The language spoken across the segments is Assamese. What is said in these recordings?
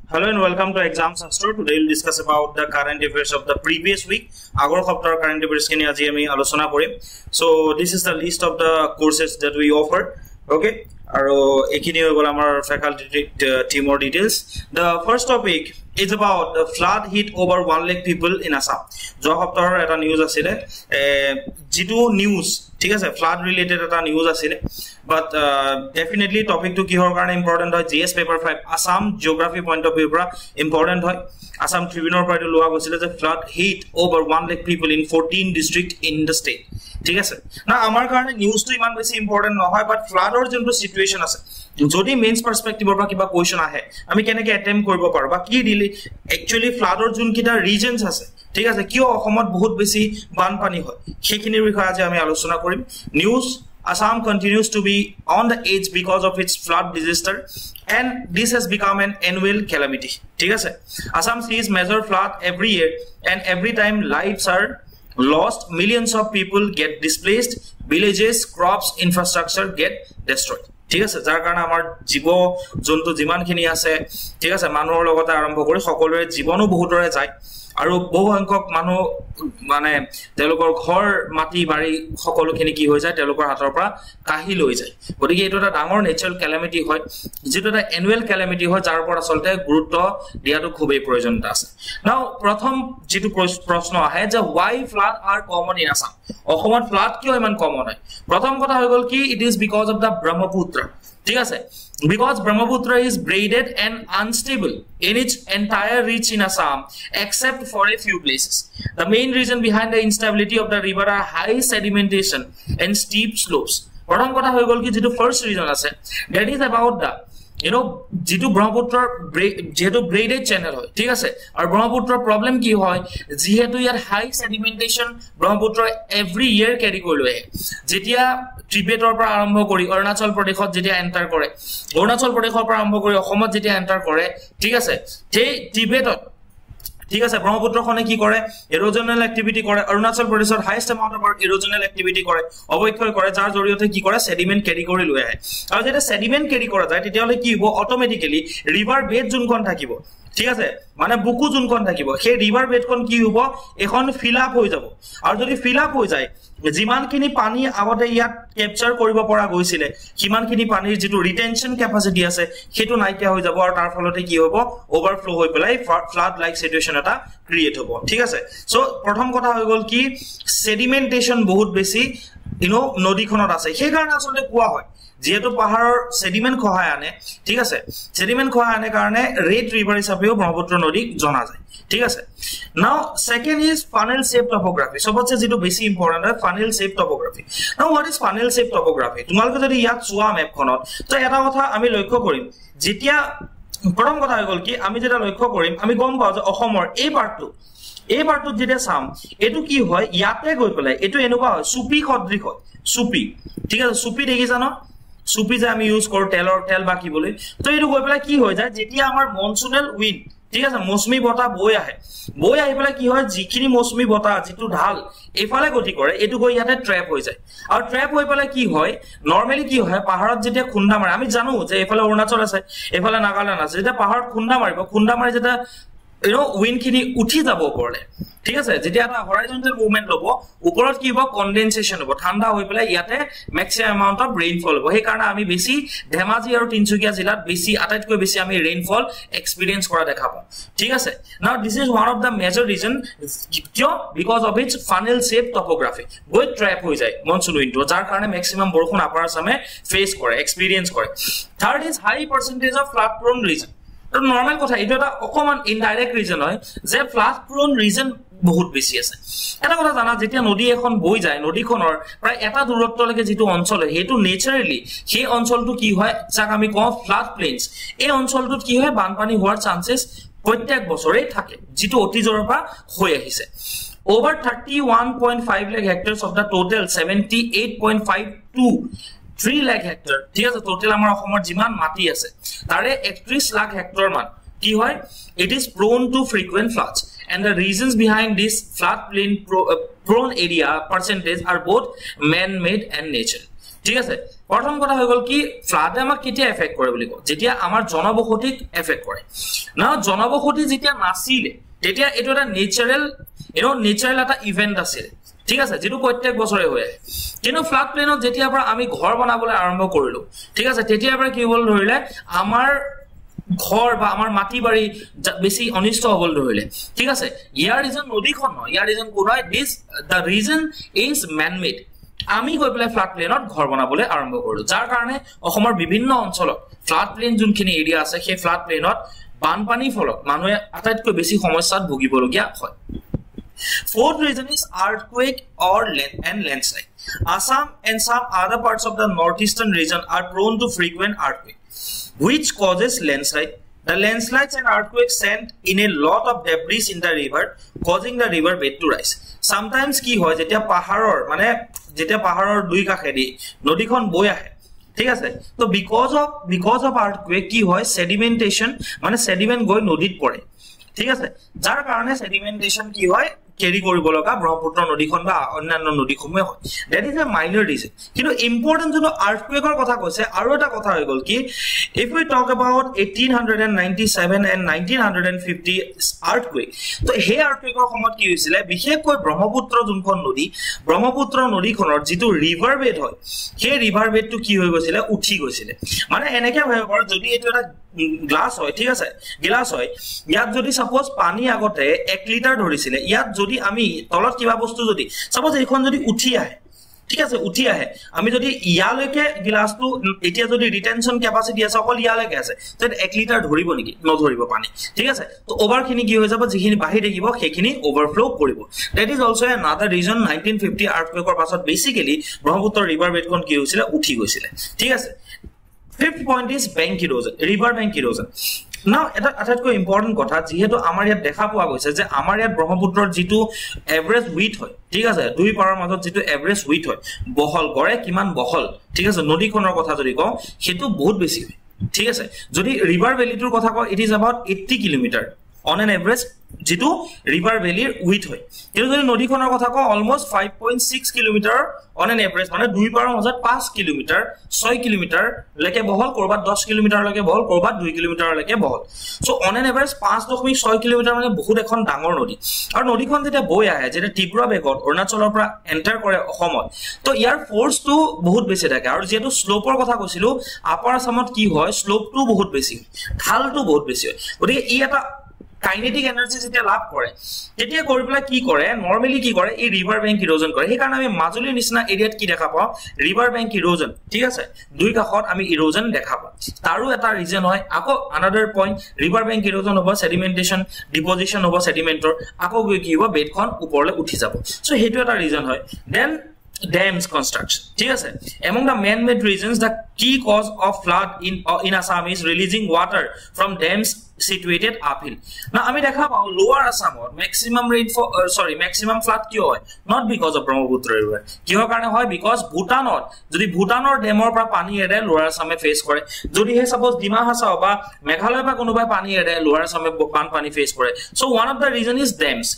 Hello and welcome to Exam Shastro. Today we'll discuss about the current affairs of the previous week. Agor Khoptar current affairs kini aji ami alochona korim. So this is the list of the courses that we offer. Okay. Aro ekini hoi gol amar faculty team or details. The first topic is about the flood hit over 1 lakh people in Assam. Jo khoptar eta news asile jitu news ঠিক আছে flood related eta news asile but definitely topic to kihor karone important hoy GS paper 5 Assam geography point of view pra important hoy Assam Tribune or party loa gosile je flood hit over 1 lakh people in 14 district in the state ঠিক আছে না আমার কারণে নিউজ তো ইমান বেশি ইম্পর্টেন্ট নহয় বাট ফ্লাডৰ যোনটো সিচুৱেচন আছে যদি মেইনস পাৰ্সপেক্টিভৰ পৰা কিবা কোৱেশ্চন আহে আমি কেনেকে অ্যাটেম্প কৰিব পাৰো বা কি ৰিলি একচুয়ালি ফ্লাডৰ যোন কিটা ৰিজনস আছে ঠিক আছে কিয় অসমত বহুত বেছি বানপানী হয় সেইখিনিৰ বিষয়ে আজি আমি আলোচনা কৰিম news Assam continues to be on the edge because of its flood disaster and this has become an annual calamity ঠিক আছে Assam sees major flood every year and every time lives are lost millions of people get displaced villages crops infrastructure get destroyed ঠিক আছে যাৰ কাৰণে আমাৰ জীৱ জন্তু যিমানখিনি আছে ঠিক আছে মানুহৰ লগত আৰম্ভ কৰি সকলোৰে জীৱনো বহুতৰে যায় আৰু বহু সংখ্যক মানুহ মানে তেওঁলোকৰ ঘৰ মাটি বাৰী সকলোখিনি কি হৈ যায় তেওঁলোকৰ হাতৰ পৰা কাহি লৈ যায় গতিকে এইটো এটা ডাঙৰ নেচাৰেল ক্যালামিটি হয় যেটো এটা এনুৱেল ক্যালামিটি হয় যাৰ ওপৰত আসলতে গুৰুত্ব দিয়াটো খুবেই প্ৰয়োজনীয়তা আছে নাও প্ৰথম যেটো প্ৰশ্ন আহে যে why flood are common in Assam অসমত flood কিয় ইমান কমন হয় প্ৰথম কথা হৈ গল কি it is because of the Brahmaputra ঠিক আছে because Brahmaputra is braided and unstable in its entire reach in Assam except for a few places. The main reason behind the instability of the river are high sedimentation and steep slopes. Prothom kotha hoy gol ki jeto first reason ase that is about the যেটো ব্ৰহ্মপুত্ৰৰ যেটো braided channel হয় ঠিক আছে আৰু ব্ৰহ্মপুত্ৰৰ প্ৰবলেম কি হয় যেহেতু ইয়াৰ হাই সেডিমেন্টেশন ব্ৰহ্মপুত্ৰ এভৰি ইয়াৰ ক্যাৰি কৰি লয় যেতিয়া টিবেটৰ পৰা আৰম্ভ কৰি অৰুণাচল প্ৰদেশত যেতিয়া এন্টাৰ কৰে অৰুণাচল প্ৰদেশৰ পৰা আৰম্ভ কৰি অসমত যেতিয়া এন্টাৰ কৰে ঠিক আছে সেই টিবেটত ঠিক আছে ব্ৰহ্মপুত্ৰখনে কি কৰে এৰোজনাল এক্টিভিটি কৰে অৰুণাচল প্ৰদেশৰ হাইয়েষ্ট এমাউন্ট অফ এৰোজনাল এক্টিভিটি কৰে অবক্ষয় কৰে যাৰ জৰিয়তে কি কৰে সেডিমেন্ট ক্যাৰি কৰি লৈ আহে আৰু যেতিয়া সেডিমেন্ট ক্যাৰি কৰা যায় তেতিয়া হলে কি হ'ব অটোমেটিক্যালি ৰিভাৰ বেড যোনখন থাকিব ঠিক আছে মানে বুকু যোনখন থাকিব সেই ৰিভাৰ বেডখন কি হ'ব এখন ফিল আপ হৈ যাব আৰু যদি ফিল আপ হৈ যায় যিমানখিনি পানী আগতে ইয়াত ক্যাপচাৰ কৰিব পৰা গৈছিল কিমানখিনি পানীৰ যেটো ৰিটেনশন ক্যাপাসিটি আছে হেতু নাইকিয়া হৈ যাব আৰু তাৰ ফলতে কি হ'ব ওভাৰফ্লো হৈ পেলাই ফ্লাড লাইক সিচুৱেচন এটা ক্ৰিয়েট হ'ব ঠিক আছে সো প্ৰথম কথা হৈ গল কি সেডিমেন্টেশন বহুত বেছি নদীখনত আছে সেই কাৰণে আসলে কোৱা হয় যেহেতু পাহাৰৰ সেডিমেন্ট খহায় আনে ঠিক আছে সেডিমেন্ট খহায় আনে কাৰণে ৰেড ৰিভাৰ হিচাপেও ব্ৰহ্মপুত্ৰ নদী জনা যায় ঠিক আছে নাও সেকেন্ড ইজ ফানেল শেপ টপোগ্ৰাফি সবতছে যেটো বেছি ইম্পৰ্টেন্ট হয় ফানেল শেপ টপোগ্ৰাফি নাও হোৱাট ইজ ফানেল শেপ টপোগ্ৰাফি তোমালোকে যদি ইয়াত চোৱা মেপখনত তো এটা কথা আমি লক্ষ্য কৰিম যেতিয়া প্ৰথম কথা হৈ গল কি আমি যেটা লক্ষ্য কৰিম আমি গম পাওঁ যে অসমৰ এই পাৰ্টটো যেতিয়া চাম এটো কি হয় ইয়াতে গৈ পেলাই এটো এনেকুৱা হয় সুপি সদৃশ হয় সুপি ঠিক আছে সুপি দেখিছা ন সুপি যে আমি ইউজ কৰো তেল বাকি বলে তো এটো গৈ পেলাই কি হৈ যায় যেতিয়া আমাৰ মনসুনেল উইন্ড ঠিক আছে মৌসুমী বতাহ বৈ আহি পেলাই কি হয় যিখিনি মৌসুমী বতাহ যেটো ঢাল এফালে গতি কৰে এটো গৈ ইয়াতে ট্ৰ্যাপ হৈ যায় আৰু ট্ৰ্যাপ হৈ পেলাই কি হয় নৰমালি কি হয় পাহাৰত যেতিয়া খুন্দা মাৰে আমি জানো যে এফালে অৰুণাচল আছে এফালে নাগালেণ্ড আছে যেতিয়া পাহাৰত খুন্দা মাৰি যেতিয়া উইন্ড খিনি উঠি যাব ওপৰলে ঠিক আছে যেতিয়া এটা হৰাইজন্টাল মুভমেন্ট লব ওপৰত কি হ'ব কনডেনসেশন হ'ব ঠাণ্ডা হৈ পেলাই ইয়াতে ম্যাক্সিমাম এমাউন্ট অফ ৰেইনফল হ'ব সেই কাৰণে আমি বেছি ধেমাজি আৰু তিনচুকীয়া জিলাত বেছি আটাইতকৈ বেছি আমি ৰেইনফল এক্সপেৰিয়েন্স কৰা দেখা পাওঁ ঠিক আছে now this is one of the major reason কিয় because of its funnel shape topography গৈ ট্ৰ্যাপ হৈ যায় মনসুন উইন্ডটো যাৰ কাৰণে ম্যাক্সিমাম বৰষুণ আপাৰ আসামে ফেস কৰে এক্সপেৰিয়েন্স কৰে third is high percentage of flood prone region তো নৰমাল কথা এটা এটা অকমান ইনডাইৰেক্ট ৰিজন হয় যে ফ্লাড প্ৰোন ৰিজন বহুত বেছি আছে এটা কথা জানা যেতিয়া নদী এখন বৈ যায় নদীখনৰ প্ৰায় এটা দূৰত্বলৈকে যেটো অঞ্চল হেতু নেচাৰেলি সেই অঞ্চলটো কি হয় যাক আমি কওঁ ফ্লাড প্লেইনস এই অঞ্চলটোত কি হয় বানপানী হোৱাৰ চান্সেস প্ৰত্যেক বছৰে থাকে যেটো অতীজৰ পৰা হৈ আহিছে over 31.5 lakh hectares of the total 78.52 3 lakh hectare ঠিক আছে টোটাল আমাৰ অসমৰ যিমান মাটি আছে তাৰে 31 লাখ হেক্টৰ মান কি হয় it is prone to frequent floods and the reasons behind this flood plain prone area percentage are both man made and nature ঠিক আছে প্ৰথম কথা হৈ গল কি ফ্লাডে আমাক কেতিয়া এফেক্ট কৰে বুলি কয় যেতিয়া আমাৰ জনবসতিক এফেক্ট কৰে না জনবসতি যেতিয়া নাছিলে তেতিয়া এটো এটা নেচাৰেল এটা ইভেন্ট আছিল ঠিক আছে যেটো প্ৰত্যেক বছৰে হয় কিন্তু ফ্লাড প্লেনত যেতিয়া পৰা আমি ঘৰ বনাবলৈ আৰম্ভ কৰিলো ঠিক আছে তেতিয়া পৰা কি হ'ল ধৰিলে আমাৰ ঘৰ বা আমাৰ মাটি বাৰী বেছি অনিষ্ট হবল ধৰিলে ঠিক আছে ইয়াৰ ৰিজন নদীখন নহয় ইয়াৰ ৰিজন কোন হয় this the reason is man made আমি গৈ পেলাই ফ্লাড প্লেনত ঘৰ বনাবলৈ আৰম্ভ কৰিলো যাৰ কাৰণে অসমৰ বিভিন্ন অঞ্চলত ফ্লাড প্লেন যোনখিনি এৰিয়া আছে সেই ফ্লাড প্লেনত বানপানীৰ ফলত মানুহে আটাইতকৈ বেছি সমস্যাত ভুগিবলগীয়া হয় Fourth reason is earthquake or landslide. Assam and some other parts of the northeastern region are prone to frequent earthquake, which causes landslide. The landslides and earthquakes send in a lot of debris in the river, causing the river bed to rise. Sometimes ki hoy jetia paharor dui kakhedi nodikhon boi ahe ঠিক আছে তো because of earthquake কি হয় sedimentation মানে sediment গৈ নদীত পৰে ঠিক আছে যাৰ কাৰণে sedimentation কি হয় কেৰি কৰিব লগা ব্ৰহ্মপুত্ৰ নদীখন বা অন্যান্য নদীসমূহে হয় that is a minor reason কিন্তু ইম্পৰ্টেন্ট যোনটো আৰ্থকুৱেকৰ কথা কৈছে আৰু এটা কথা হৈ গল কি if we talk about 1897 and 1950 earthquake তো সেই আৰ্থকুৱেকৰ সময়ত কি হৈছিল বিশেষকৈ ব্ৰহ্মপুত্ৰ যোনখন নদী ব্ৰহ্মপুত্ৰ নদীখনৰ যিটো ৰিভাৰ বেড হয় সেই ৰিভাৰ বেডটো কি হৈ গৈছিল উঠি গৈছিল মানে এনেকে হয় যদি এটো এটা গ্লাস হয় ঠিক আছে গ্লাস হয় ইয়াত যদি সাপোজ পানী আগতে 1 লিটাৰ ধৰিছিল ইয়াত যদি আমি তলত কিবা বস্তু যদি সাপোজ এইখন যদি উঠি আহে ঠিক আছে উঠি আহে আমি যদি ইয়ালৈকে গ্লাসটো এতিয়া যদি রিটেনশন ক্যাপাসিটি আছে অকল ইয়ালৈকে আছে তেত 1 লিটাৰ ধৰিব নেকি নধৰিব পানী ঠিক আছে তো ওভাৰখিনি কি হৈ যাব যিখিনি বাহি থাকিব সেইখিনি ওভাৰফ্লো কৰিব that is also another reason 1950 আৰ্থকুৱেকৰ পাছত বেসিক্যালি ব্ৰহ্মপুত্ৰ ৰিভাৰ বেডখন কি হৈছিল উঠি গৈছিল ঠিক আছে Fifth point is bank erosion, river bank erosion. Now, এটা আটাইতকৈ ইম্পৰ্টেন্ট কথা যেহেতু আমাৰ ইয়াত দেখা পোৱা গৈছে যে আমাৰ ইয়াত ব্ৰহ্মপুত্ৰৰ যেটো এভাৰেজ উইথ হয় ঠিক আছে দুই পাৰৰ মাজত যেটো এভাৰেজ উইথ হয় বহল গড়ে কিমান বহল ঠিক আছে নদীখনৰ কথা যদি কওঁ হেতু বহুত বেছি হয় ঠিক আছে যদি ৰিভাৰ ভেলিটোৰ কথা কওঁ it is about 80 kilometre on an average যেটো ৰিভাৰ ভেলিৰ উইথ হয় কিন্তু যদি নদীখনৰ কথা কওঁ almost 5.6 kilometre on an average মানে দুই পাৰৰ মাজত 5 কিলোমিটাৰ 6 কিলোমিটাৰ লৈকে বহল কৰবাত 10 কিলোমিটাৰ লৈকে বহল কৰবাত 2 কিলোমিটাৰ লৈকে বহল so on an average 5.6 kilometre মানে বহুত এখন ডাঙৰ নদী আৰু নদীখন যেতিয়া বৈ আহে যেটা তীব্ৰ বেগত অৰুণাচলৰ পৰা এন্টাৰ কৰে অসমত তো ইয়াৰ ফোৰ্সটো বহুত বেছি থাকে আৰু যেটো স্লোপৰ কথা কৈছিলো আপাৰ আসামত কি হয় স্লোপটো বহুত বেছি ঢালটো বহুত বেছি হয় গতিকে ই এটা কাইনেটিক এনার্জি যেতিয়া লাভ কৰে তেতিয়া কৰিবলা কি কৰে নৰমালি কি কৰে এই ৰিভাৰ বেংক ইৰোজন কৰে সেই কাৰণে আমি মাজুলীৰ নিচিনা এৰিয়াত কি দেখা পাওঁ ৰিভাৰ বেংক ইৰোজন ঠিক আছে দুই কাষত আমি ইৰোজন দেখা পাওঁ তাৰো এটা ৰিজন হয় আকৌ আনাদাৰ পইণ্ট ৰিভাৰ বেংক ইৰোজন হ'ব সেডিমেন্টেশন ডিপজিশন হ'ব সেডিমেন্টৰ আকৌ গৈ কি হ'ব বেডখন ওপৰলৈ উঠি যাব সো হেতু এটা ৰিজন হয় দেন dams construction ঠিক আছে among the man made reasons the key cause of flood in Assam is releasing water from dams situated uphill now ami dekha pao lower Assam maximum flood kyo hoy not because of Brahmaputra river kyo karone hoy because Bhutanot jodi Bhutanor damor pra pani ere lower Assam face kore jodi he suppose Dima Hasao ba Meghalaya pa konobai pani ere lower Assam ban pani face kore so one of the reason is dams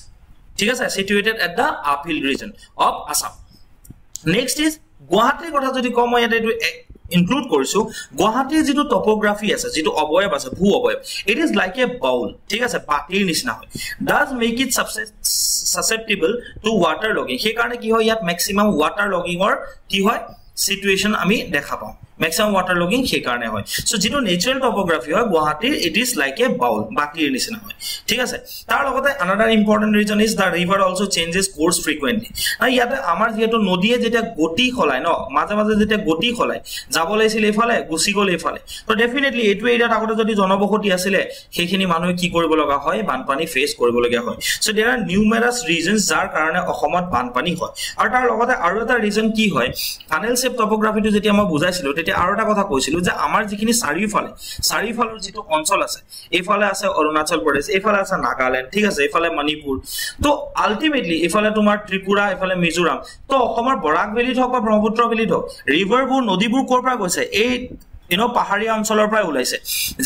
ঠিক আছে situated at the uphill region of Assam Next is Guwahati কথা যদি কম মই এটা ইনক্লুড কৰিছো গুৱাহাটীৰ যেটো টপোগ্ৰাফি আছে যেটো অবয়ব আছে ভূ অবয়ব it is like a bowl ঠিক আছে পাতিৰ নিচিনা হয় does make it susceptible to water logging সেই কাৰণে কি হয় ইয়াত ম্যাক্সিমাম ওয়াটাৰ লগিংৰ কি হয় সিচুৱেচন আমি দেখা পাওঁ maximum water logging সেই কাৰণে হয় সো যেটো নেচাৰেল টপোগ্ৰাফি হয় গুৱাহাটীৰ ইট ইজ লাইক এ বাউল বাতিৰ নিচিনা হয় ঠিক আছে তাৰ লগতে another important reason is the river also changes course frequently আৰু ইয়াতে আমাৰ যেটো নদীয়ে যেটা গতি খলায় ন মাজে মাজে যেটা গতি খলায় যাব লাইছিল এফালে গুছি গল এফালে তো ডেফিনেটলি এটো এৰিয়াত আগতে যদি জনবসতি আছিলে সেইখিনি মানুহে কি কৰিব লগা হয় বানপানী ফেস কৰিব লগা হয় সো देयर आर নিউমেৰাস ৰিজনস যাৰ কাৰণে অসমত বানপানী হয় আৰু তাৰ লগতে আৰু এটা ৰিজন কি হয় টানেল শেপ টপোগ্ৰাফিটো যেতিয়া মই বুজাইছিলো আৰু এটা কথা কৈছিলো যে আমাৰ যিখিনি চাৰিফালৰ যেটো অঞ্চল আছে এফালে আছে অৰুণাচল প্ৰদেশ এফালে আছে নাগাল্যান্ড ঠিক আছে এফালে মণিপুৰ তো আলটিমেটলি এফালে তোমাৰ ত্ৰিপুৰা এফালে মিজোৰাম তো অসমৰ বৰাক ভেলী হক বা ব্ৰহ্মপুত্ৰ ভেলী হক ৰিভাৰবোৰ নদীবোৰ কৰ পৰা গৈছে এই পাহাৰীয়া অঞ্চলৰ পৰা ওলাইছে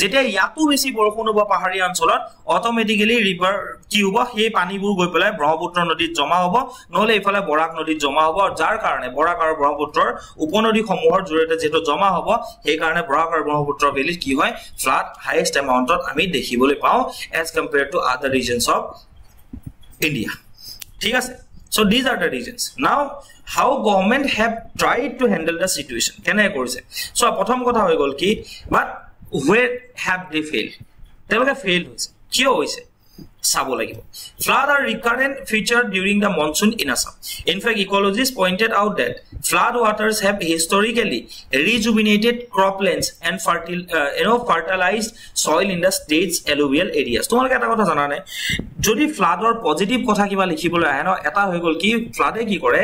যেতিয়া ইয়াতো বেছি বৰষুণ হ'ব পাহাৰীয়া অঞ্চলত অটোমেটিক্যালি ৰিভাৰ কি হ'ব সেই পানীবোৰ গৈ পেলাই ব্ৰহ্মপুত্ৰ নদীত জমা হ'ব নহলে ইফালে বৰাক নদীত জমা হ'ব যাৰ কাৰণে বৰাক আৰু ব্ৰহ্মপুত্ৰৰ উপনদীসমূহৰ জৰিয়তে যেটো জমা হ'ব সেই কাৰণে বৰাক আৰু ব্ৰহ্মপুত্ৰ ভেলীত কি হয় ফ্লাড হাইয়েষ্ট এমাউন্টত আমি দেখিবলৈ পাওঁ as compared to other regions of India ঠিক আছে so these are the reasons now how government have tried to handle the situation কেনে কৰিছে so প্ৰথম কথা হৈ গল কি but where have they failed তেওঁলোকে fail হৈছে কিয় হৈছে চাব লাগিব flood are recurrent feature during the monsoon in Assam in fact ecologists pointed out that flood waters have historically rejuvenated croplands and fertilized soil in the state's alluvial areas তোমালোকে এটা কথা জানা নে যদি ফ্লাডৰ পজিটিভ কথা কিবা লিখিবলৈ আহে ন এটা হৈ গল কি ফ্লাডে কি কৰে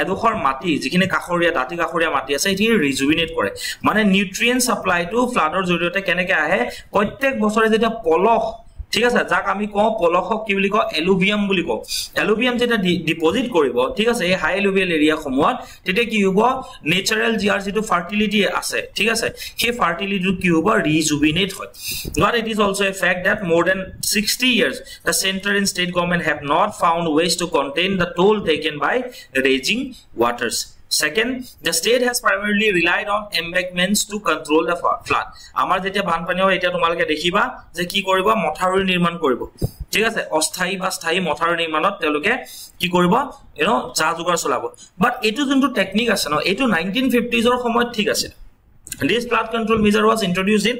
এডোখৰ মাটি যিখিনি কাখৰীয়া দাঁতি কাখৰীয়া মাটি আছে এটি ৰিজুভিনেট কৰে মানে নিউট্ৰিয়েন্ট সাপ্লাইটো ফ্লাডৰ জৰিয়তে কেনেকৈ আহে প্ৰত্যেক বছৰে যেতিয়া পলস ঠিক আছে যাক আমি কও পলসক কি বুলি কও এলুভিয়াম বুলি কও এলুভিয়াম যেটা ডিপোজিট কৰিব ঠিক আছে এই হাই এলুভিয়াল এৰিয়া সমূহত তেতিয়া কি হ'ব নেচাৰেল জিআৰ যেটো ফাৰ্টিলিটি আছে ঠিক আছে সেই ফাৰ্টিলিটি কি হ'ব ৰিজুভিনেট হয় but it is also a fact that more than 60 years the central and state government have not found ways to contain the toll taken by raging waters second the state has primarily relied on embankments to control the flood amar jetia banpani hoy eta tomalke dekhiba je ki koribo mothari nirman koribo ঠিক আছে অস্থায়ী বা স্থায়ী মথাউৰি নিৰ্মাণত তেওঁলোকে কি কৰিব যা যোগাৰ চলাব বাট এটো যোনটো টেকনিক আছে ন এটো 1950s ৰ সময়ত ঠিক আছে This flood control measure was introduced in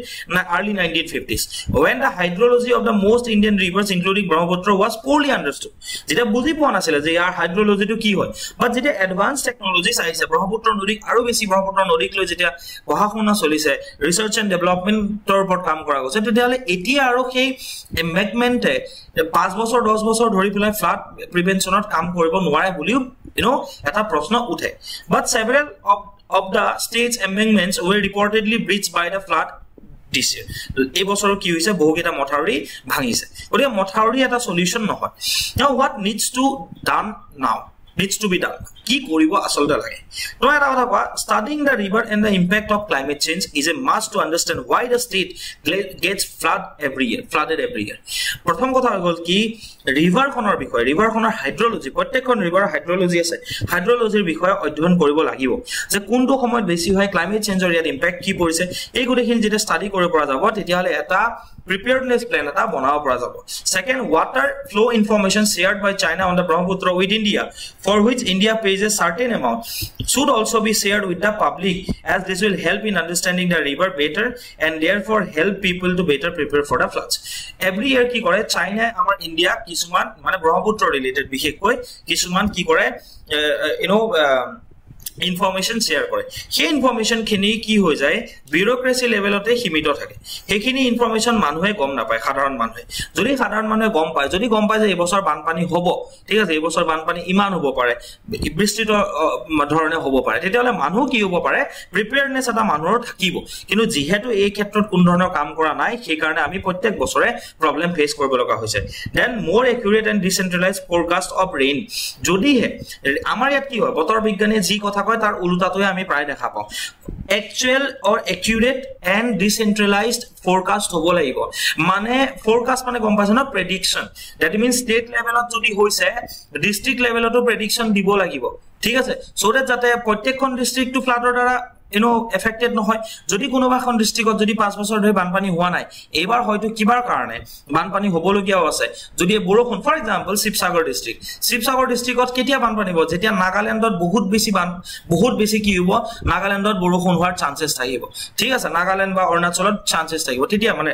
early 1950s when the hydrology of the most Indian rivers including Brahmaputra was poorly understood. Jeta buji poa nasile je yar hydrology to ki hoy but jeta advanced technologies aise Brahmaputra nodi aru beshi Brahmaputra nodi loi jeta bahakuna solise research and development tor upor kam kora goche tetale etia aru সেই embankment 5 বছৰ 10 বছৰ ধৰি পেলাই ফ্লাড প্ৰিভেনচনত কাম কৰিব নোৱাৰে বুলিও এটা প্ৰশ্ন উঠে but several of the state's embankments were reportedly breached by the flood this year এই বছৰ কি হৈছে বহুকেটা মথাউৰি ভাঙিছে ওৰে মথাউৰি এটা সলিউশন নহয় now what needs to be done কি কৰিব আসলতে লাগে তো এটা কথা কোৱা studying the river and the impact of climate change is a must to understand why the state gets flooded every year প্ৰথম কথা হ'ল কি ৰিভাৰ খনৰ বিষয় ৰিভাৰ খনৰ হাইড্ৰলজি প্ৰত্যেকখন ৰিভাৰ হাইড্ৰলজি আছে হাইড্ৰলজিৰ বিষয়ে অধ্যয়ন কৰিব লাগিব যে কোনটো সময়ত বেছি হয় ক্লাইমেট চেঞ্জৰ ইয়াত ইম্প্যাক্ট কি পৰিছে এই গুটেখিনি যেটা ষ্টাডি কৰিব পৰা যাব তেতিয়া হলে এটা preparedness plan eta banao para jabo second water flow information shared by China on the Brahmaputra with India for which India pays a certain amount should also be shared with the public as this will help in understanding the river better and therefore help people to better prepare for the floods every year ki kore China amar India kisuman mane Brahmaputra related bishekkoi kisuman ki kore information share কৰে সেই ইনফৰমেশন খিনি কি হৈ যায় বিউৰোক্ৰেসি লেভেলতে সীমিত থাকে সেইখিনি ইনফৰমেশন মানুহে গম নাপায় সাধাৰণ মানুহে যদি সাধাৰণ মানুহে গম পায় যে এই বছৰ বানপানী হ'ব ঠিক আছে এই বছৰ বানপানী ইমান হ'ব পাৰে বিস্তৃত ধৰণে হ'ব পাৰে তেতিয়ালে মানুহ কি হ'ব পাৰে প্ৰিপেয়াৰনেছ এটা মানুহৰ থাকিব কিন্তু যেহেতু এই ক্ষেত্ৰত কোন ধৰণৰ কাম কৰা নাই সেই কাৰণে আমি প্ৰত্যেক বছৰে প্ৰবলেম ফেস কৰিব লগা হৈছে then more accurate and decentralized forecast of rain যদিহে আমাৰ ইয়াত কি হয় বতৰ বিজ্ঞানে যি কথা কয় তাৰ উল্টাটোৱে আমি প্ৰায় দেখা পাওঁ actual or accurate and decentralized forecast হ'ব লাগিব মানে forecast মানে গম পাইছ না prediction that means state levelত যদি হৈছে district levelতো prediction দিব লাগিব ঠিক আছে so that যাতে প্ৰত্যেকখন district টু ফ্লাডৰ দ্বাৰা affected নহয় যদি কোনোবা এখন ডিস্ট্ৰিক্টত যদি 5 বছৰ ধৰি বানপানী হোৱা নাই এবাৰ হয়তো কিবাৰ কাৰণে বানপানী হ'বলগীয়াও আছে যদি বৰষুণ ফৰ এক্সাম্পল শিৱসাগৰ ডিস্ট্ৰিক্টত কেতিয়া বানপানী হ'ব যেতিয়া নাগালেণ্ডত বহুত বেছি কি হ'ব নাগালেণ্ডত বৰষুণ হোৱাৰ চান্সেছ থাকিব ঠিক আছে নাগালেণ্ড বা অৰুণাচলত চান্সেছ থাকিব তেতিয়া মানে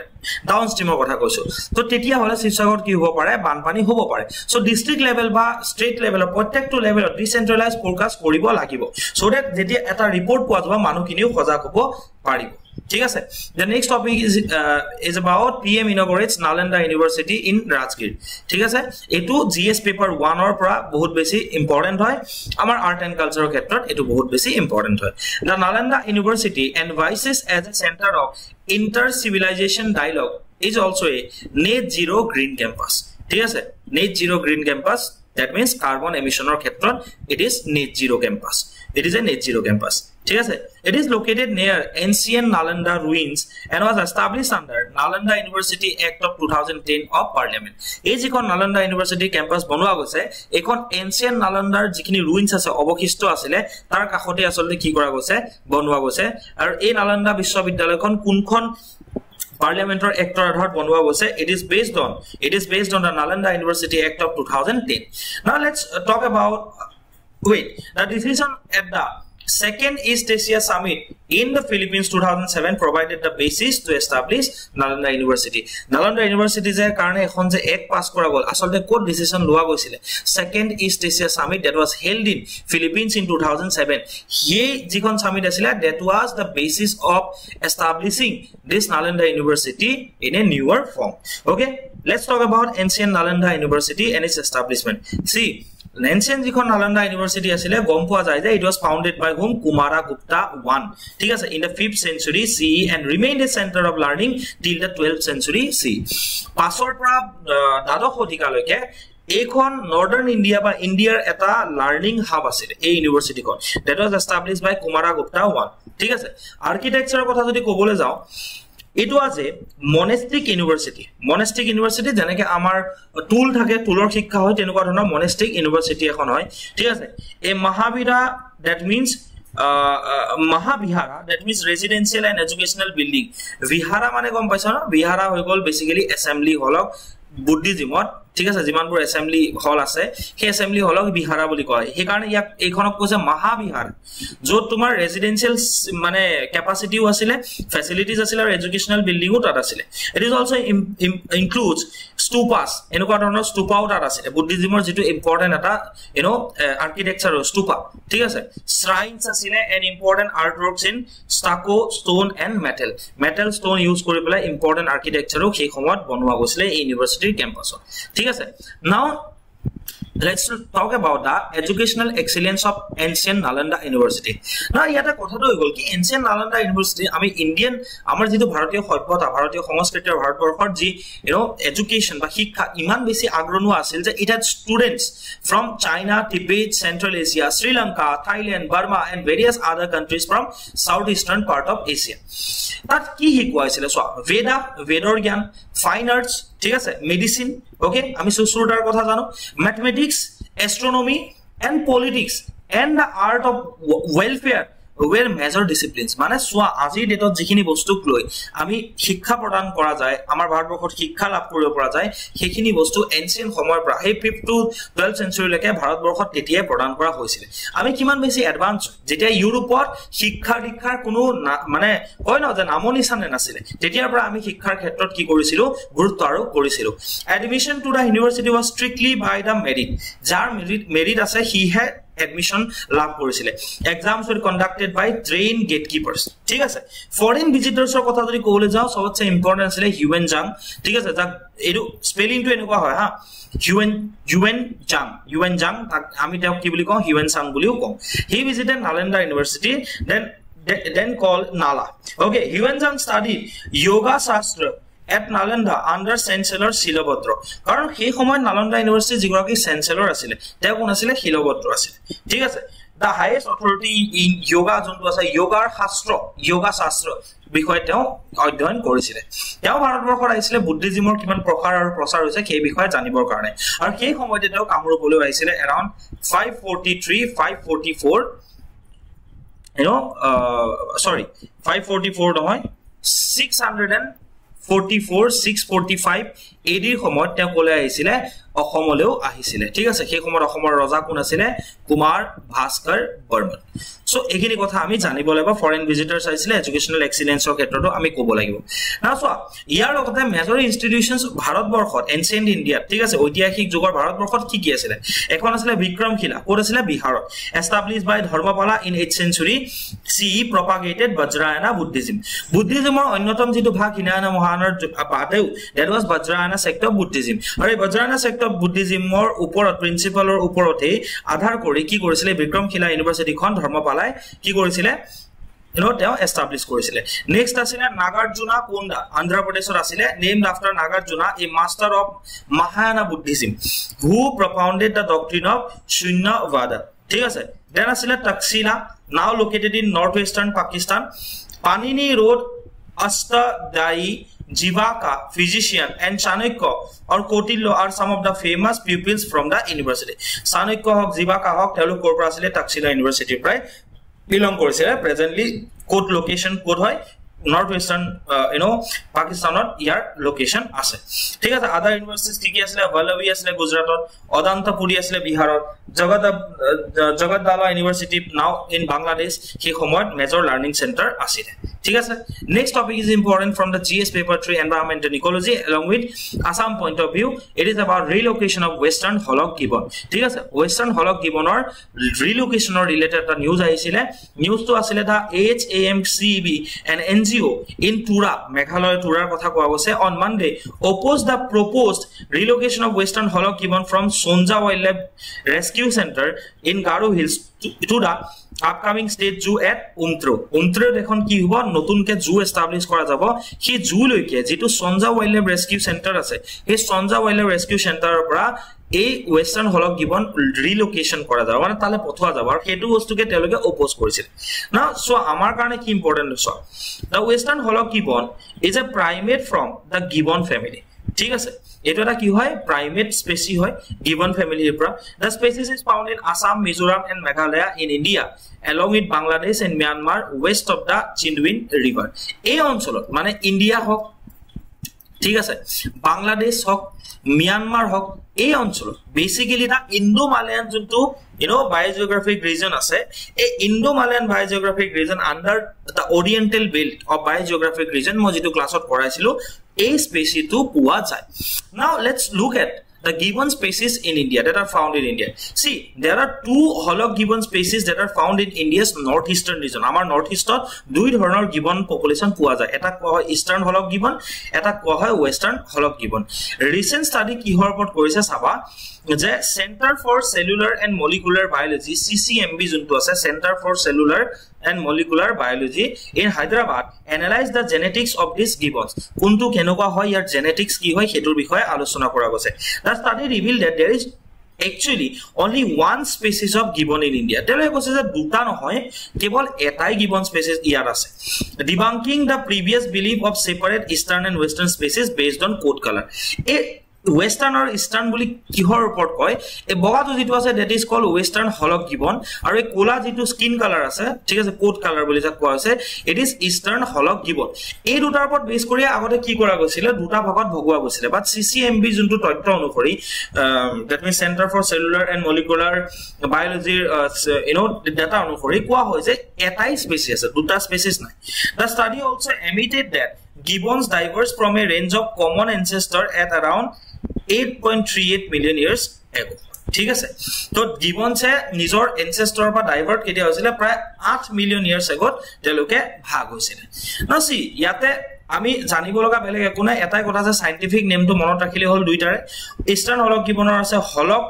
ডাউন ষ্ট্ৰীমৰ কথা কৈছো তো তেতিয়া হলে শিৱসাগৰত কি হ'ব পাৰে বানপানী হ'ব পাৰে সো ডিস্ট্ৰিক্ট লেভেল বা ষ্টেট লেভেলৰ প্ৰত্যেকটো লেভেলত ডিসেন্ট্ৰেলাইজ ফৰকাষ্ট কৰিব লাগিব সো দ্যাট যেতিয়া এটা ৰিপৰ্ট পোৱা যাব মানুকিনিও সজাগ হ'ব পাৰিব ঠিক আছে the next topic is about PM inaugurates Nalanda University in Rajgir ঠিক আছে এটো GS paper 1 or পৰা বহুত বেছি ইম্পৰ্টেন্ট হয় আমাৰ আৰ্ট এন্ড কালচাৰৰ ক্ষেত্ৰত এটো বহুত বেছি ইম্পৰ্টেন্ট হয় the Nalanda University advises as a center of inter-civilization dialogue is also a net zero green campus ঠিক আছে net zero green campus that means carbon emission or ক্ষেত্ৰত it is net zero campus. It is a net zero campus. ঠিক আছে, it is located near ancient Nalanda ruins and was established under Nalanda University Act of 2010 of Parliament. এই যিখন Nalanda University campus বনোৱা গৈছে এখন ancient Nalandar যিখিনি ruins আছে অৱশিষ্ট আছিল তাৰ কাষতে আসলে কি কৰা গৈছে বনোৱা গৈছে আৰু এই Nalanda বিশ্ববিদ্যালয়খন কোনখন Parliamentar Actor adhar bonwa gose. It is based on the Nalanda University Act of 2010. Now let's talk about the decision at the Second East Asia Summit in the Philippines 2007 provided the basis to establish Nalanda University. Nalanda University je karone ekhon je ek pass kora gol asolte code decision loa goisile Second East Asia Summit that was held in Philippines in 2007. Ye jikhon summit asila that was the basis of establishing this Nalanda University in a newer form. Okay, let's talk about ancient Nalanda University and its establishment. See, ancient jikhon Nalanda University asile gom poa jai je it was founded by whom? Kumaragupta I. ঠিক আছে, in the 5th century CE and remained a center of learning till the 12th century CE. পাছৰ পৰা দ্বাদশ শতিকালৈকে এইখন নৰ্দাৰ্ণ ইণ্ডিয়া বা ইণ্ডিয়াৰ এটা লাৰ্নিং হাব আছিল এই ইউনিভাৰ্চিটিখন that was established by Kumaragupta I. ঠিক আছে, আৰ্কিটেকচাৰৰ কথা যদি ক'বলৈ যাওঁ it was a monastic university janeke amar tool thake toolor shikkha hoy tenuka dhona monastic university ekhon hoy thik ase a mahavira that means mahavihara that means residential and educational building vihara mane gom paisa na vihara hoy gol basically assembly hall of buddhism ঠিক আছে জিমানপুৰ এসেম্বলি হল আছে সেই এসেম্বলি হলক বিহাৰা বুলি কয় সেই কাৰণে ইয়াক এইখনক কৈছে মহাবিহাৰ য'ত তোমাৰ ৰেজিডেন্সিয়েল মানে ক্যাপাসিটিও আছিল ফেসিলিটিজ আছিল আৰু এডুকেশনাল বিল্ডিংও তাত আছিল ইট ইজ অলসো ইনক্লুডস স্তূপাস এনেকুৱা ধৰণৰ স্তূপাও তাত আছিল বুদ্ধিজমৰ যেটো ইম্পৰ্টেন্ট এটা আৰ্কিটেকচাৰ স্তূপা ঠিক আছে শ্ৰাইনস আছিল and important art works in stucco stone and metal stone use কৰি পেলাই ইম্পৰ্টেন্ট আৰ্কিটেকচাৰো সেই সময়ত বনোৱা গৈছিল এই ইউনিভাৰ্চিটিৰ কেম্পাছত ঠিক আছে now let's talk about the educational excellence of ancient Nalanda University. Now yata kotha to gol ki ancient Nalanda University ami Indian amar jitu bharatiyo sabyota bharatiyo সংস্কৃতি bharatborkhor ji education ba shikkha iman beshi agronu asil je it had students from China, Tibet, Central Asia, Sri Lanka, Thailand, Burma and various other countries from southeastern part of Asia. Tat ki hikwaisile so vedor gyan fine arts ঠিক আছে মেডিসিন ওকে আমি সুসুরটার কথা জানো mathematics astronomy and politics and the art of welfare were major disciplines মানে সোয়া আজি ডেটত যিখিনি বস্তুক লৈ আমি শিক্ষা প্ৰদান কৰা যায় আমাৰ ভাৰতবৰ্ষত শিক্ষা লাভ কৰিব পৰা যায় সেইখিনি বস্তু এনচিয়েন্ট সময়ৰ পৰা এই 5th to 12th century লৈকে ভাৰতবৰ্ষত তেতিয়াই প্ৰদান কৰা হৈছিল আমি কিমান বেছি এডভান্স যেতিয়া ইউৰোপত শিক্ষা দীক্ষাৰ কোনো মানে কয় না যে নামনিছানে নাছিল তেতিয়াৰ পৰা আমি শিক্ষাৰ ক্ষেত্ৰত কি কৰিছিল গুৰুত্ব আৰোপ কৰিছিল admission to the university was strictly by the merit যাৰ মেৰিট আছে হি হ্যাড admission লাভ কৰিছিলে exams were conducted by trained gatekeepers ঠিক আছে foreign visitors ৰ কথা যদি ক'বলৈ যাও সবতছে ইম্পৰ্টেন্ট আছিল হিউয়েন জাং ঠিক আছে যাক এটো স্পেলিং টো এনেকুৱা হয় হা হিউয়েন জাং আমি তেওঁক কি বুলি কওঁ হিউয়েন জাং বুলিও কওঁ he visited Nalanda University then called Nala okay Huyen Zhang studied yoga shastra at Nalanda under Chancellor Shilabhadra কারণ সেই সময় Nalanda University জিগৰাকী Chancellor আছিল তেওঁ কোন আছিল Shilabhadra আছিল ঠিক আছে the highest authority in yoga যোনটো আছে yoga শাস্ত্ৰ বিষয়ে তেওঁ অধ্যয়ন কৰিছিল তেওঁ ভাৰতবৰ্ষত আহিছিল বুদ্ধিজমৰ কিমান প্ৰকাৰ আৰু প্ৰচাৰ হৈছে সেই বিষয়ে জানিবৰ কাৰণে আৰু সেই সময়তে তেওঁ কামৰূপলৈ আহিছিল around 544 544 নহয় 645 AD সময়ত তেওঁ কলে আহিছিল অসমলৈও আহিছিল ঠিক আছে সেই সময়ত অসমৰ ৰজা কোন আছিল কুমাৰ ভাস্কৰ বৰ্মন সো এখিনি কথা আমি জানিব লাগিব ফৰেন ভিজিটৰ্স আহিছিল এডুকেশনাল এক্সিলেন্সৰ ক্ষেত্ৰত আমি ক'ব লাগিব না সো ইয়াৰ লগতে মেজৰ ইনষ্টিটিউশনস ভাৰতবৰ্ষত এনসিয়েন্ট ইণ্ডিয়া ঠিক আছে ঐতিহাসিক যুগৰ ভাৰতবৰ্ষত কি কি আছিল এখন আছিল বিক্ৰমশিলা কোড আছিল বিহাৰত established by Dharmapala in 8th century CE propagated Vajrayana বুদ্ধিজমৰ অন্যতম যেটো ভাগ হিনায়না মহানৰ পাতেও that was Vajrayana sect of Buddhism আৰু Vajrayana sect of Buddhismৰ ওপৰত প্ৰিন্সিপালৰ ওপৰতে আধাৰ কৰি কি কৰিছিল বিক্ৰমশিলা ইউনিভাৰ্সিটিখন ধৰ্মপালাই কি কৰিছিল তেওঁ এস্টাবলিশ কৰিছিলে নেক্সট আছিল নাগাৰ্জুনা কোণ্ডা আন্ধ্ৰ প্ৰদেশৰ আছিল named after Nagarjuna a master of Mahayana Buddhism who propounded the doctrine of Shunyavada ঠিক আছে দেন আছিল Taxila now located in northwestern Pakistan Panini Road Astadai Jivaka physician and Chanakya or Kautilya are some of the famous pupils from the university Chanakya hok Jivaka hok telok kor pora asile Takshila University prai belong korisile presently code location code hoy northwestern Pakistanot year location আছে ঠিক আছে আদাৰ ইউনিভাৰ্সিটিজ কি কি আছে ভালভি আছে গুজৰাটত অদান্তপুৰী আছে বিহাৰত জগতদালা ইউনিভাৰ্সিটি নাও ইন বাংলাদেশ কি সময়ত মেজৰ লাৰ্নিং সেন্টাৰ আছিল ঠিক আছে next topic is important from the GS paper 3 environment and ecology along with Assam point of view it is about relocation of western hollow gibbon ঠিক আছে western hollow gibbonৰ relocationৰ ৰিলেটেড এটা নিউজ আহিছিল নিউজটো আছিল দা HAMCB and NGO in Tura Meghalaya Turar কথা কোৱা গৈছে on Monday opposed the proposed relocation of western hollow gibbon from Sonja Wildlife Rescue Center in Garo Hills to the upcoming state zoo at Umtro দেখোন কি হ'ব নতুনকে জু এস্টাবলিশ কৰা যাব কি জু লৈকে যেটো Sonja Wildlife Rescue Center আছে এই Sonja Wildlife Rescue Center পৰা এই ওয়েস্টাৰ্ন হলক গিবন ৰিলোকেশন কৰা যাব মানে তালে পঠোৱা যাব আৰু হেতু বস্তুকে তেওঁলোকে অপোজ কৰিছিল না সো আমাৰ কাৰণে কি important so the western hoolock gibbon is a primate from the gibbon family ঠিক আছে এটো এটা কি হয় প্ৰাইমেট স্পেসি হয় গিবন ফ্যামিলিৰ পৰা the species is found in Assam Mizoram and Meghalaya in India along with Bangladesh and Myanmar west of the Chindwin river এই অঞ্চলত মানে ইন্ডিয়া হক ঠিক আছে বাংলাদেশ হক Myanmar hok এই অঞ্চল বেসিক্যালি দা ইন্দো-মালায়ান যোনটো biogeographic region আছে এই Indo-Malayan biogeographic region under the oriental belt of biogeographic region মই যেটো ক্লাছত পঢ়াইছিলো এই স্পেসিটো পোৱা যায় now let's look at the gibbon species in India that are found in India see there are two hollow gibbon species that are found in India's northeastern region আমাৰ northeastত দুই ধৰণৰ gibbon population পোৱা যায় এটা কোৱা হয় eastern hollow gibbon এটা কোৱা হয় western hollow gibbon recent study কিহৰ ওপৰত কৰিছে চাবা যে Center for Cellular and Molecular Biology CCMB যোনটো আছে Center for Cellular and Molecular Biology in Hyderabad analyze the genetics of these gibbons কোনটো কেনেকুৱা হয় ইয়াৰ genetics কি হয় হেতুৰ বিষয়ে আলোচনা কৰা গৈছে the study revealed that there is actually only one species of gibbon in India তেওঁলোকে কৈছে যে দুটা নহয় কেৱল এটাই gibbon species ইয়াৰ আছে debunking the previous belief of separate eastern and western species based on coat color western or eastern বুলি কিহৰ ওপৰত কয় এই বগাটো যেটো আছে that is called western hollow gibbon আৰু এই কোলা যেটো স্কিন কালাৰ আছে ঠিক আছে কোট কালাৰ বুলি যা কোৱা আছে it is eastern hollow gibbon এই দুটাৰ ওপৰত বেছ কৰি আগতে কি কৰা গৈছিল দুটা ভাগত ভগোৱা গৈছিল বাট CCMB যোনটো তথ্য অনুসৰি that means Center for Cellular and Molecular Biology data অনুসৰি কোৱা হয় যে এটাই স্পেচিছ আছে দুটা স্পেচিছ নাই the study also admitted that gibbons diverge from a range of common ancestor at around 8.38 million years ago ঠিক আছে তো gibbons নিজৰ ancestor বা ডাইভাৰ্ট কেতিয়া হৈছিল প্ৰায় 8 মিলিয়ন ইয়াৰ্স আগত তেওঁলোকে ভাগ হৈছিল না সি ইয়াতে আমি জানিব লগা বেলেগ একো নাই এটাই কথা আছে সাইন্টিফিক নেমটো মনত ৰাখিলে হল দুইটাৰে ইষ্টাৰ্ণ হলক গিবনৰ আছে হলক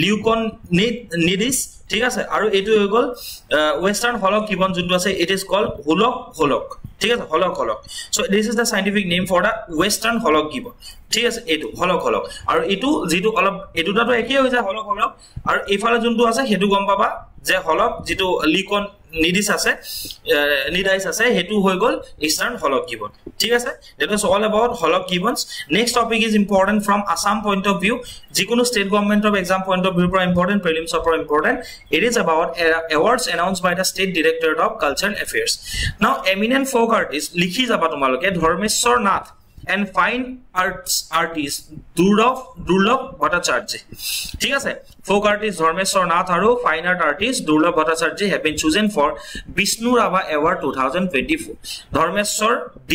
লিউকনিডিস ঠিক আছে আৰু এটো হৈ গল ওয়েস্টার্ন হলক গিবন যোনটো আছে ইট ইজ কল্ড হলক ঠিক আছে hoolock so this is the scientific name for the western hoolock gibbon ঠিক আছে এটো হলক আৰু এটো যেটো অলপ এটোটাটো একেই হৈ যায় হলক আৰু এফালে যোনটো আছে হেতু গম পাবা যে হলক যেটো লিকন নিডিস আছে নিডাইস আছে হেতু হৈ গল ইষ্টাৰ্ণ হলক গিবন ঠিক আছে that is all about hollow gibbons next topic is important from Assam point of view যিকোনো state government of exam point of view for important prelims for important it is about awards announced by the state directorate of cultural affairs now eminent folk artists likhi jaba tumalke Dharmeshwar Nath and fine artist Durlabh Bhattacharya ঠিক আছে folk artist Dharmeshwar Nath aru fine art artist Durlabh Bhattacharya have been chosen for Vishnu Rava Award 2024 Dharmeshwar D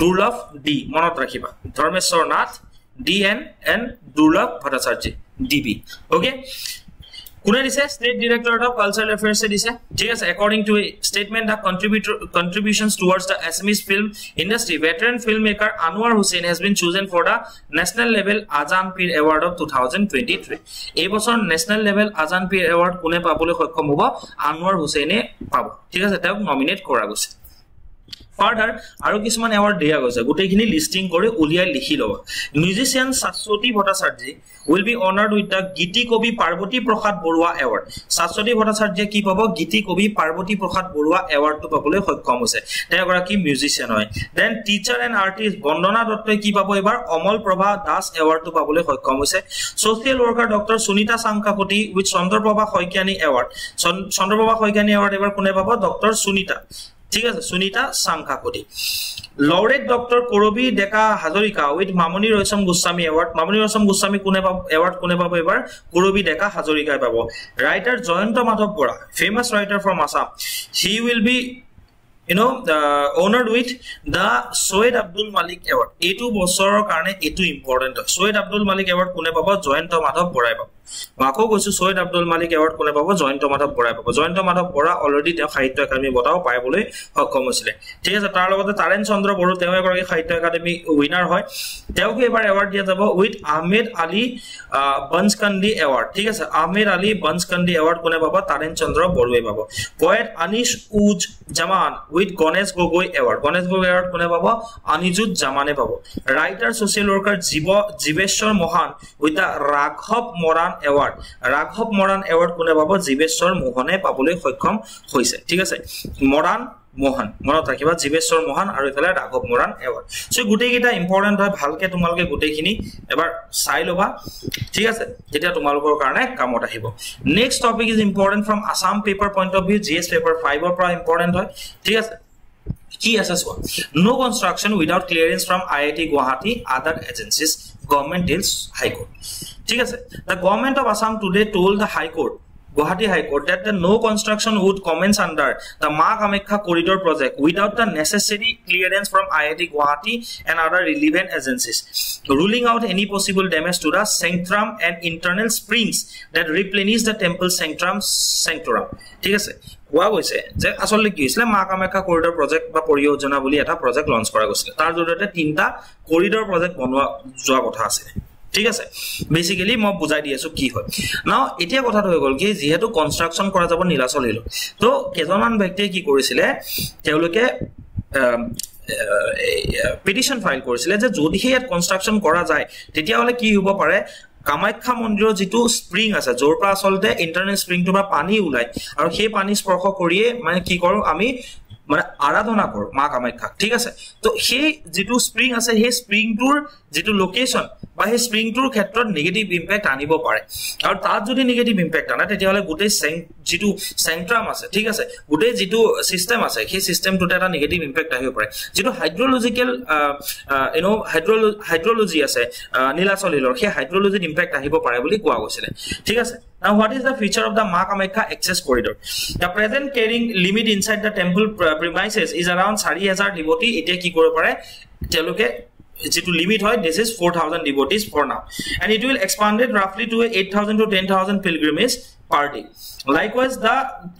Durlabh D monot rakhiba Dharmeshwar Nath DN and Durlabh Bhattacharya DB okay কোনে দিছে state directorate of cultural affairs দিছে ঠিক আছে according to a statement the contributions towards the Assamese film industry veteran filmmaker Anwar Hussain has been chosen for the national level Azan Pir Award of 2023 এই বছৰ national level Azan Pir Award কোনে পাবলৈ সক্ষম হ'ব Anwar Hussain পাব ঠিক আছে তেওঁক নমিনেট কৰা গৈছে Further, আৰু কিছুমান এৱাৰ্ড দিয়া গৈছে গোটেইখিনি লিস্টিং কৰি উলিয়াই লিখি লবা musician Shashwati Bhattacharya will be honored with the Geeti Kavi Parbati Prasad Baruah award Shashwati Bhattacharya কি পাব গীতি কবি পাৰ্বতী প্ৰসাদ বৰুৱা এৱাৰ্ডটো পাবলৈ সক্ষম হৈছে তেওঁ এগৰাকী মিউজিচিয়ান হয় দেন টিচাৰ এণ্ড আৰ্টিষ্ট বন্দনা দত্তই কি পাব এবাৰ অমল প্ৰভা দাস এৱাৰ্ডটো পাবলৈ সক্ষম হৈছে social worker doctor Sunita Changkakati with Chandraprabha Saikiani award Chandraprabha Saikiani award এবাৰ কোনে পাব ডক্টৰ সুনিতা ঠিক আছে Sunita সাংকাকতি laureate doctor Karabi Deka Hazarika with Mamoni Raisom Goswami award Mamoni Raisom Goswami কোনে পাব এৱাৰ্ড কোনে পাব এবাৰ কৰবি ডেকা হাজৰিকাই পাব writer Jayanta Madhav Bora famous writer from Assam he will be honored with the Soed Abdul Malik Award এইটো বছৰৰ কাৰণে এটো important Soed Abdul Malik Award কোনে পাব জয়ন্ত মাধৱ বৰাই পাব মাকো কৈছো Soed Abdul Malik Award কোনে পাব জয়ন্ত মাধৱ বৰাই পাব জয়ন্ত মাধৱ বৰা অলৰেডি তেওঁ সাহিত্য একাডেমি বঁটাও পাইবলৈ সক্ষম হৈছিল ঠিক আছে তাৰ লগতে তাৰেন চন্দ্ৰ বড়ো তেওঁ এগৰাকী সাহিত্য একাডেমি উইনাৰ হয় তেওঁক এবাৰ এৱাৰ্ড দিয়া যাব উইথ আহমেদ আলী বনস্কন্দি এৱাৰ্ড ঠিক আছে আহমেদ আলী বনস্কন্দি এৱাৰ্ড কোনে পাব তাৰেন চন্দ্ৰ বড়োৱে পাব poet Anish uz Zaman with Ganesh Gogoi Award. Ganesh Gogoi Award kone pabo Anijut Jamane pabo. Writer social worker Jiveshwar Mohan with the Raghav Moran Award. Raghav Moran Award kone pabo Jiveshwar Mohane pabole সক্ষম হৈছে ঠিক আছে Moran Mohan মনত ৰাখিবা Jiveshwar Mohan আৰু ইফালে Raghav Moran Award সো গুটেই কিটা ইম্পৰ্টেন্ট হয় ভালকে তোমালকে গুটেইখিনি এবাৰ চাই লবা ঠিক আছে যেতিয়া তোমালকৰ কাৰণে কামত আহিব next topic is important from Assam paper point of view GS paper 5 ৰ পৰা ইম্পৰ্টেন্ট হয় ঠিক আছে কি আছে so no construction without clearance from IIT Guwahati other agencies government deals high court ঠিক আছে the government of Assam today told the high court Guwahati High Court that the no construction would commence under the Ma Kamakya corridor project without the necessary clearance from IIT Guwahati and other relevant agencies, ruling out any possible damage to the sanctum and internal springs that replenish the temple sanctorum. ঠিক আছে কোৱা গৈছে যে আসলে কি হৈছিল মা কামাখ্যা কৰিডৰ প্ৰজেক্ট বা পৰিযোজনা বুলি এটা প্ৰজেক্ট লঞ্চ কৰা গৈছিল তাৰ জৰিয়তে তিনটা কৰিডৰ প্ৰজেক্ট বনোৱা যোৱা কথা আছে ঠিক আছে বেসিক্যালি মই বুজাই দি আছো কি হয় নাও এতিয়া কথাটো হৈ গল কি যেহেতু কনস্ট্ৰাকশন কৰা যাব নীলাচল হিল তো কেজনমান ব্যক্তিয়ে কি কৰিছিলে তেওঁলোকে পিটিশন ফাইল কৰিছিলে যে যদি ইয়াত কনস্ট্ৰাকশন কৰা যায় তেতিয়া হলে কি হ'ব পাৰে কামাখ্যা মন্দিৰৰ যেটো স্প্ৰিং আছে জৰ পৰা আসলতে ইন্টাৰনেল স্প্ৰিংটো বা পানী উলাই আৰু সেই পানী স্পৰ্শ কৰিয়ে মানে কি কৰো আমি মানে আৰাধনা কৰো মা কামাখ্যা ঠিক আছে তো সেই যেটো স্প্ৰিং আছে সেই স্প্ৰিংটোৰ যেটো লোকেশন বা সেই স্প্ৰিংটোৰ ক্ষেত্ৰত নেগেটিভ ইম্প্যাক্ট আনিব পাৰে আৰু তাত যদি নেগেটিভ ইম্প্যাক্ট আনে তেতিয়া হলে গুটেই যেটো সেন্ট্ৰাম আছে ঠিক আছে গুটেই যেটো সিস্টেম আছে সেই সিস্টেমটোতে এটা নেগেটিভ ইম্প্যাক্ট আহিব পাৰে যেটো হাইড্ৰলজিক্যাল হাইড্ৰলজি আছে নীলাচল হিলৰ সেই হাইড্ৰলজিত ইম্প্যাক্ট আহিব পাৰে বুলি কোৱা গৈছিল ঠিক আছে Now, what is the feature of the Ma Kamakya access corridor? The present carrying limit inside the temple premises is around 4000 devotees. It ki kore pare teloke to limit hoy this is 4000 devotees for now, and it will expanded roughly to 8000 to 10000 pilgrimage per day. Likewise,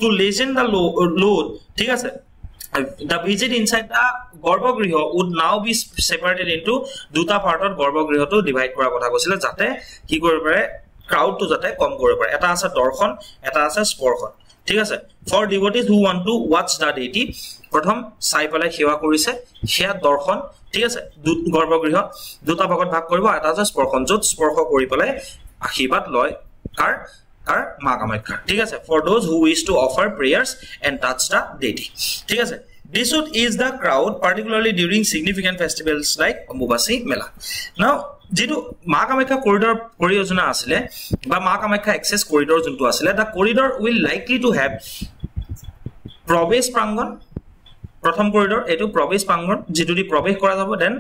to lessen the load, ঠিক আছে the visit inside the গৰ্ভগৃহ would now be separated into দুটা পাৰ্টত গৰ্ভগৃহটো ডিভাইড কৰা কথা কৈছিল যাতে কি কৰিব পাৰে crowd to jate kom kore pare eta ase dorshon eta ase sporshon ঠিক আছে for devotees who want to watch the deity prothom sai pala sewa korise sheya dorshon ঠিক আছে গৰ্ভগৃহ দুটা ভাগত ভাগ কৰিব এটা আছে sporshon jot sporsh kori pala আশীৰ্বাদ লয় কাৰ মা কামাখ্যা ঠিক আছে for those who wish to offer prayers and touch the deity ঠিক আছে This is the crowd particularly during significant festivals like Ambubasi Mela. Now, যেটো মা কামাখ্যা কৰিডৰ পৰিযোজনা আছিল বা মা কামাখ্যা এক্সেস কৰিডৰ যোনটো আছিল the corridor will likely to have প্ৰবেশ প্ৰাংগণ প্ৰথম কৰিডৰ এটো প্ৰবেশ প্ৰাংগণ যেটো দি প্ৰবেশ কৰা যাব দেন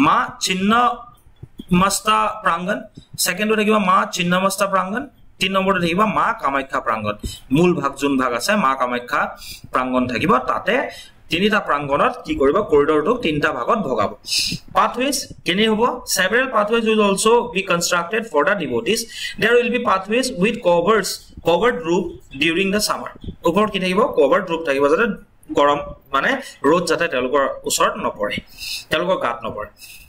মা চিন্নমস্তা প্ৰাংগণ সেকেন্ডটো থাকিব মা চিন্নমস্তা প্ৰাংগণ 3 নম্বৰটো থাকিব মা কামাখ্যা প্ৰাংগণ মূল ভাগ যোন ভাগ আছে মা কামাখ্যা প্ৰাংগণ থাকিব তাতে তিনিটা প্ৰাংগণত কি কৰিব কৰিডৰটো তিনিটা ভাগত ভগাব pathways কেনে হ'ব several pathways will also be constructed for the devotees there will be pathways with covered roof during the summer ওপৰত কি থাকিব covered roof থাকিব যাতে গৰম মানে ৰ'দ যাতে তেওঁলোকৰ ওচৰত নপৰে তেওঁলোকৰ গাত নপৰে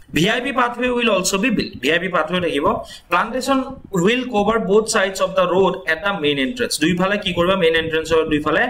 VIP pathway will also be built. VIP pathway থাকিব plantation will cover both sides of the road at the main entrance. দুইফালে কি কৰিব main entrance or দুইফালে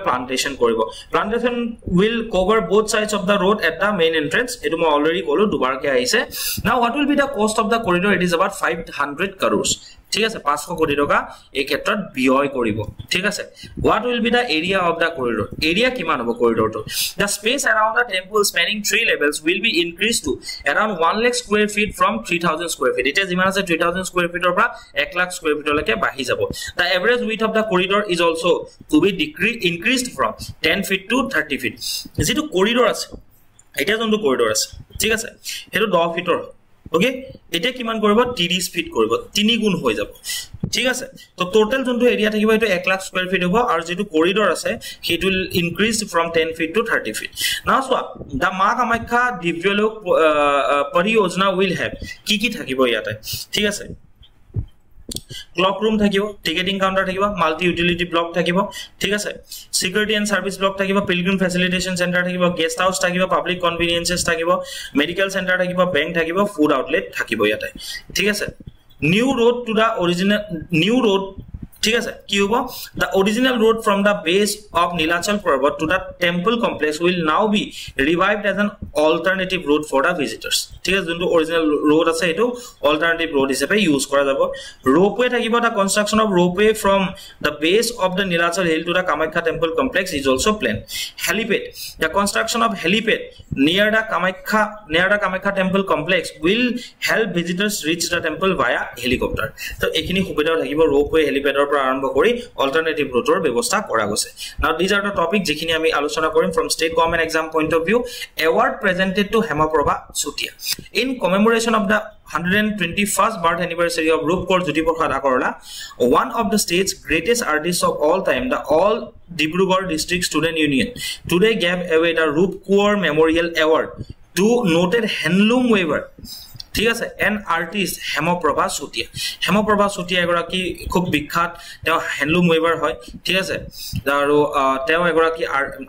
plantation কৰিব. Plantation will cover both sides of the road at the main entrance. এটো মই already ক'লো দুবাৰকে আহিছে. Now what will be the cost of the corridor? It is about 500 crores. ঠিক আছে 500 কোটি টকা এই ক্ষেত্ৰত ব্যয় কৰিব ঠিক আছে what will be the area of the corridor area কিমান হ'ব কৰিডৰটো the space around the temple spanning 3 levels will be increased to around 1 lakh square feet from 3000 square feet এটা যিমান আছে 3000 square feet পৰা 1 lakh square feet লৈকে বাঢ়ি যাব the average width of the corridor is also to be increased from 10 feet to 30 feet যেটো কৰিডৰ আছে এটা যোনটো কৰিডৰ আছে ঠিক আছে হেটো 10 ফিটৰ ওকে এটা কিমান কৰিব 30 ফিট কৰিব 3 গুণ হৈ যাব ঠিক আছে তো টোটাল যোনটো এৰিয়া থাকিব এটো 1 লাখ স্কয়াৰ ফিট হ'ব আৰু যেটো কৰিডৰ আছে height will increase from 10 feet to 30 feet now so the Maa Kamakhya Divyalok Pariyojana will have কি থাকিব ইয়াতে ঠিক আছে ক্লক রুম থাকিব টিকেটিং কাউন্টার থাকিব মাল্টি ইউটিলিটি ব্লক থাকিব ঠিক আছে সিকিউরিটি এন্ড সার্ভিস ব্লক থাকিব পিলগ্রিম ফ্যাসিলিটেশন সেন্টার থাকিব গেস্ট হাউস থাকিব পাবলিক কনভেনিয়েন্সেস থাকিব মেডিকেল সেন্টার থাকিব ব্যাংক থাকিব ফুড আউটলেট থাকিব ইয়াতে ঠিক আছে new road to the original new road ঠিক আছে কি হ'ব the original road from the base of Nilachal Parvat to the temple complex will now be revived as an alternative road for the visitors ঠিক আছে যোনটো original road আছে এটো alternative road হিচাপে ইউজ কৰা যাব ropeway থাকিব the construction of ropeway from the base of the Nilachal hill to the Kamakhya temple complex is also planned helipad the construction of helipad near the Kamakhya temple complex will help visitors reach the temple via helicopter তো এখিনি সুবিধা থাকিব ropeway helipad আৰম্ভ কৰি অল্টাৰনেটিভ ৰুটৰ ব্যৱস্থা কৰা গৈছে now these are the topic যেখিনি আমি আলোচনা কৰিম from state government exam point of view award presented to Hemprabha Chutia in commemoration of the 121st birth anniversary of Rupkor Jyotiprasad Agarwala, one of the state's greatest artists of all time, the All Dibrugarh District Student Union, today gave away the Rupkor Memorial Award to noted handloom weaver. ঠিক আছে এন আৰ্টিষ্ট হেমপ্ৰভা চুটিয়া এগৰাকী খুব বিখ্যাত তেওঁ হ্যান্ডলুম ওয়েভাৰ হয় ঠিক আছে আৰু তেওঁ এগৰাকী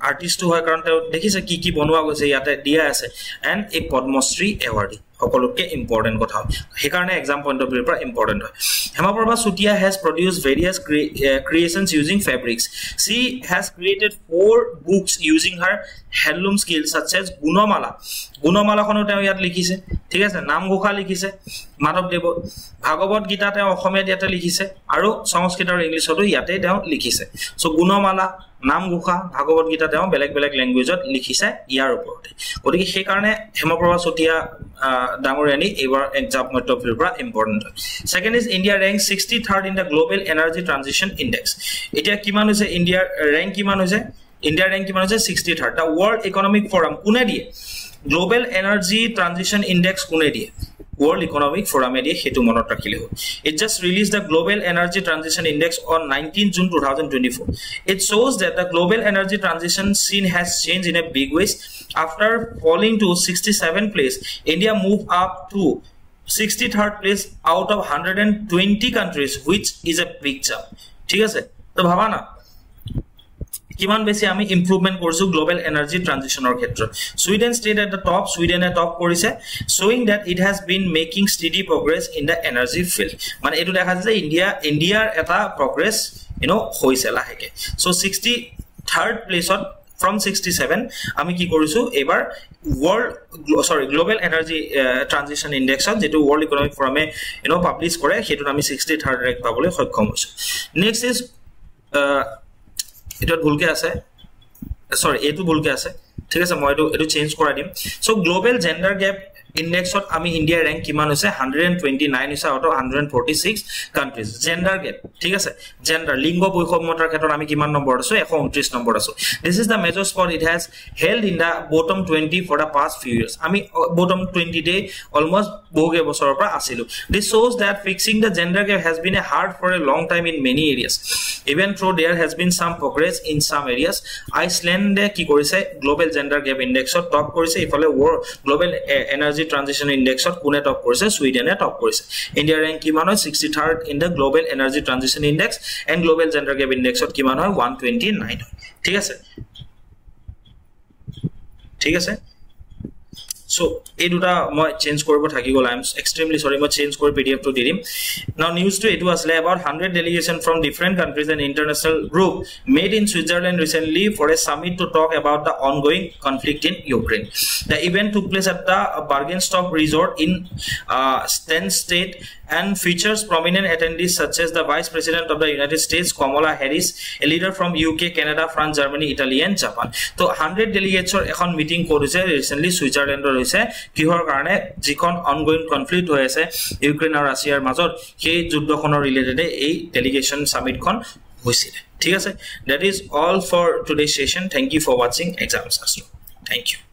আৰ্টিষ্ট হয় কাৰণ তেওঁ দেখিছে কি বনোৱা গৈছে ইয়াতে দিয়া আছে এন্ড এ পদ্মশ্ৰী এৱাৰ্ডি সকলোকে ইম্পৰ্টেন্ট কথা হেকাৰণে এক্সাম পইণ্ট অফ ভিউৰ পৰা ইম্পৰ্টেন্ট হয় Hemprabha Chutia has produced various creations using fabrics she has created 4 books using her handloom skills such as Gunamala খনো তেওঁ ইয়াত লিখিছে ঠিক আছে নামঘোষা লিখিছে মাধৱদেৱ ভাগৱত গীতা তেওঁ অসমীয়াত ইয়াতে লিখিছে আৰু সংস্কৃত আৰু ইংলিছতো ইয়াতে তেওঁ লিখিছে সো গুণমালা নামঘোষা ভাগৱত গীতা তেওঁ বেলেগ ল্যাঙ্গুৱেজত লিখিছে ইয়াৰ ওপৰতে গতিকে সেই কাৰণে হেমপ্ৰভা চুটিয়া ডাঙৰীয়ানী এবাৰ এক্সাম পইণ্ট অফ ভিউৰ পৰা ইম্পৰ্টেন্ট হয় second is India rank 63rd in the global energy transition index এতিয়া কিমান হৈছে ইণ্ডিয়াৰ ৰেংক কিমান হৈছে ইণ্ডিয়াৰ ৰেংক কিমান হৈছে 63rd দ্য ওয়াৰ্ল্ড ইকনমিক ফোৰাম কোনে দিয়ে গ্লোবাল এনাৰ্জি ট্ৰানজিশন ইনডেক্স কোনে দিয়ে World Economic Forum এ হেতু মনত ৰাখিলে হ'ল it just released the Global Energy Transition Index on 19 June 2024 it shows that the global energy transition scene has changed in a big ways after falling to 67th place India moved up to 63rd place out of 120 countries which is a big jump ঠিক আছে তো ভাবা না কিমান বেছি আমি ইমপ্ৰুভমেন্ট কৰিছো গ্লোবাল এনাৰ্জি ট্ৰানজিশনৰ ক্ষেত্ৰত Sweden stayed at the top সুইডেনে টপ কৰিছে showing that it has been making steady progress in the energy field মানে এটো দেখা যায় ইণ্ডিয়াৰ এটা প্ৰগ্ৰেছ হৈছে লাহেকে সো 63rd প্লেছত from 67 আমি কি কৰিছো এবাৰ গ্লোবাল এনাৰ্জি ট্ৰানজিশন ইনডেক্সত যেটো ওয়াৰ্ল্ড ইকনমিক ফোৰামে পাবলিশ কৰে হেতু আমি 63rd ৰেংক পাবলৈ সক্ষম হৈছো নেক্সট ইজ এটা ভুলকে আছে সৰি এটো ভুলকে আছে ঠিক আছে মই এটো চেঞ্জ কৰাই দিম সো গ্লোবাল জেন্ডাৰ গ্যাপ ইনডেক্সত আমি ইন্ডিয়াৰ ৰেংক কিমান হৈছে 129 হৈছে out of 146 countries gender gap ঠিক আছে জেন্ডাৰ লিংগ বৈষম্যতাৰ ক্ষেত্ৰত আমি কিমান নম্বৰ আছো 129 নম্বৰ আছো this is the major spot it has held in the bottom 20 for the past few years আমি bottom 20 তে almost বহুকে বছৰৰ পৰা আছিলো this shows that fixing the gender gap has been a hard for a long time in many areas even though there has been some progress in some areas Iceland কি কৰিছে global gender gap index ত টপ কৰিছে ইফালে global energy transition index ত কোনে টপ কৰিছে সুইডেনে টপ কৰিছে ইন্ডিয়া ৰেংক কিমান হয় 63rd in the global energy transition index and global gender gap index ত কিমান হয় 129 ঠিক আছে ঠিক আছে so এই দুটা মই চেঞ্জ কৰিব থাকি গল I am extremely sorry মই চেঞ্জ কৰি PDF to দিম now news to etu asle about 100 delegation from different countries and international group made in Switzerland recently for a summit to talk about the ongoing conflict in Ukraine the event took place at the Bergenstock resort in Stansted and features prominent attendees such as the Vice President of the United States Kamala Harris a leader from UK Canada France Germany Italy and Japan so 100 delegates or এখন meeting কৰিছে recently Switzerland হৈছে কিহৰ কাৰণে যিখন ongoing conflict হৈ আছে ইউক্ৰেইন আৰু ৰাছিয়াৰ মাজত সেই যুদ্ধখনৰ ৰিলেটেড এই delegation summit খন হৈছিল ঠিক আছে that is all for today's session thank you for watching Exams Astro thank you